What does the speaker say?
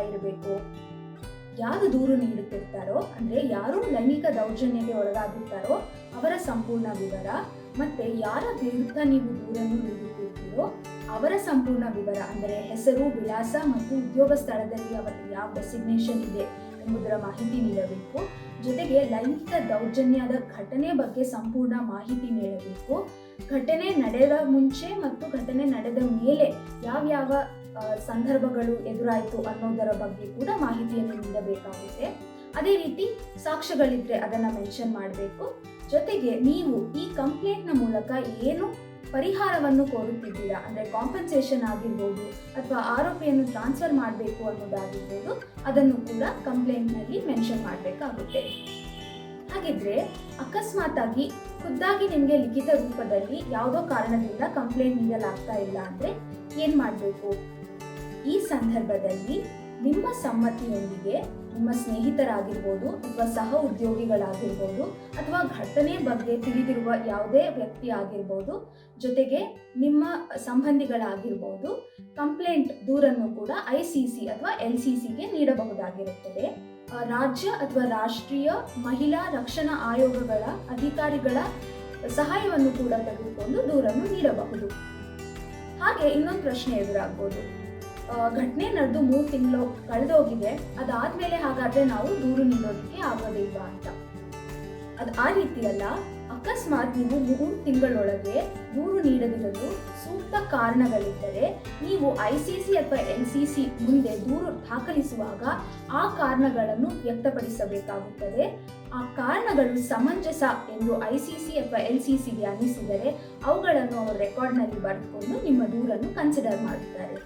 ಇರಬೇಕು. ಯಾರು ದೂರು ನೀಡುತ್ತಿರ್ತಾರೋ ಅಂದ್ರೆ ಯಾರು ಲೈಂಗಿಕ ದೌರ್ಜನ್ಯಕ್ಕೆ ಒಳಗಾಗಿರ್ತಾರೋ ಅವರ ಸಂಪೂರ್ಣ ವಿವರ, ಮತ್ತೆ ಯಾರ ವಿರುದ್ಧ ನೀವು ದೂರನ್ನು ನೀಡುತ್ತಿರ್ತೀರೋ ಅವರ ಸಂಪೂರ್ಣ ವಿವರ ಅಂದರೆ ಹೆಸರು, ವಿಳಾಸ ಮತ್ತು ಉದ್ಯೋಗ ಸ್ಥಳದಲ್ಲಿ ಅವರಿಗೆ ಯಾವ ಡೆಸಿಗ್ನೇಷನ್ ಇದೆ ಎಂಬುದರ ಮಾಹಿತಿ ನೀಡಬೇಕು. ಜೊತೆಗೆ ಲೈಂಗಿಕ ದೌರ್ಜನ್ಯದ ಘಟನೆ ಬಗ್ಗೆ ಸಂಪೂರ್ಣ ಮಾಹಿತಿ ನೀಡಬೇಕು. ಘಟನೆ ನಡೆದ ಮುಂಚೆ ಮತ್ತು ಘಟನೆ ನಡೆದ ಮೇಲೆ ಯಾವ್ಯಾವ ಸಂದರ್ಭಗಳು ಎದುರಾಯಿತು ಅನ್ನೋದರ ಬಗ್ಗೆ ಕೂಡ ಮಾಹಿತಿಯನ್ನು ನೀಡಬೇಕಾಗುತ್ತೆ. ಅದೇ ರೀತಿ ಸಾಕ್ಷ್ಯಗಳಿದ್ರೆ ಅದನ್ನ ಮೆನ್ಷನ್ ಮಾಡಬೇಕು. ಜೊತೆಗೆ ನೀವು ಈ ಕಂಪ್ಲೇಂಟ್ನ ಮೂಲಕ ಏನು ಪರಿಹಾರವನ್ನು ಕೋರುತ್ತಿದ್ದೀರಾ ಅಂದರೆ ಕಾಂಪನ್ಸೇಷನ್ ಆಗಿರ್ಬೋದು ಅಥವಾ ಆರೋಪಿಯನ್ನು ಟ್ರಾನ್ಸ್ಫರ್ ಮಾಡಬೇಕು ಅನ್ನೋದಾಗಿರ್ಬೋದು, ಅದನ್ನು ಕೂಡ ಕಂಪ್ಲೇಂಟ್ನಲ್ಲಿ ಮೆನ್ಷನ್ ಮಾಡಬೇಕಾಗುತ್ತೆ. ಹಾಗಿದ್ರೆ ಅಕಸ್ಮಾತ್ ಆಗಿ ಖುದ್ದಾಗಿ ನಿಮಗೆ ಲಿಖಿತ ರೂಪದಲ್ಲಿ ಯಾವುದೋ ಕಾರಣದಿಂದ ಕಂಪ್ಲೇಂಟ್ ನೀಡಲಾಗ್ತಾ ಇಲ್ಲ ಅಂದರೆ ಏನು ಮಾಡಬೇಕು? ಈ ಸಂದರ್ಭದಲ್ಲಿ ನಿಮ್ಮ ಸಮ್ಮತಿಯೊಂದಿಗೆ ನಿಮ್ಮ ಸ್ನೇಹಿತರಾಗಿರ್ಬೋದು ಅಥವಾ ಸಹ ಉದ್ಯೋಗಿಗಳಾಗಿರ್ಬೋದು ಅಥವಾ ಘಟನೆ ಬಗ್ಗೆ ತಿಳಿದಿರುವ ಯಾವುದೇ ವ್ಯಕ್ತಿ ಆಗಿರ್ಬೋದು, ಜೊತೆಗೆ ನಿಮ್ಮ ಸಂಬಂಧಿಗಳಾಗಿರ್ಬೋದು, ಕಂಪ್ಲೇಂಟ್ ದೂರನ್ನು ಕೂಡ ICC ಅಥವಾ LCCಗೆ ನೀಡಬಹುದಾಗಿರುತ್ತದೆ. ರಾಜ್ಯ ಅಥವಾ ರಾಷ್ಟ್ರೀಯ ಮಹಿಳಾ ರಕ್ಷಣಾ ಆಯೋಗಗಳ ಅಧಿಕಾರಿಗಳ ಸಹಾಯವನ್ನು ಕೂಡ ತೆಗೆದುಕೊಂಡು ದೂರನ್ನು ನೀಡಬಹುದು. ಹಾಗೆ ಇನ್ನೊಂದು ಪ್ರಶ್ನೆ ಎದುರಾಗ್ಬೋದು, ಘಟನೆ ನಡೆದು 3 ತಿಂಗಳು ಕಳೆದೋಗಿದೆ, ಅದಾದ್ಮೇಲೆ ಹಾಗಾದ್ರೆ ನಾವು ದೂರು ನೀಡೋದಕ್ಕೆ ಆಗೋದಿಲ್ವಾ ಅಂತ. ಅದು ಆ ರೀತಿಯಲ್ಲ. ಅಕಸ್ಮಾತ್ ನೀವು 3 ತಿಂಗಳೊಳಗೆ ದೂರು ನೀಡದಿರಲು ಸೂಕ್ತ ಕಾರಣಗಳಿದ್ದರೆ ನೀವು ICC ಅಥವಾ LCC ಮುಂದೆ ದೂರು ದಾಖಲಿಸುವಾಗ ಆ ಕಾರಣಗಳನ್ನು ವ್ಯಕ್ತಪಡಿಸಬೇಕಾಗುತ್ತದೆ. ಆ ಕಾರಣಗಳು ಸಮಂಜಸ ಎಂದು ICC ಅಥವಾ LCCಗೆ ಅನಿಸಿದರೆ ಅವುಗಳನ್ನು ಅವರು ರೆಕಾರ್ಡ್ನಲ್ಲಿ ಬರೆದುಕೊಂಡು ನಿಮ್ಮ ದೂರನ್ನು ಕನ್ಸಿಡರ್ ಮಾಡುತ್ತಾರೆ.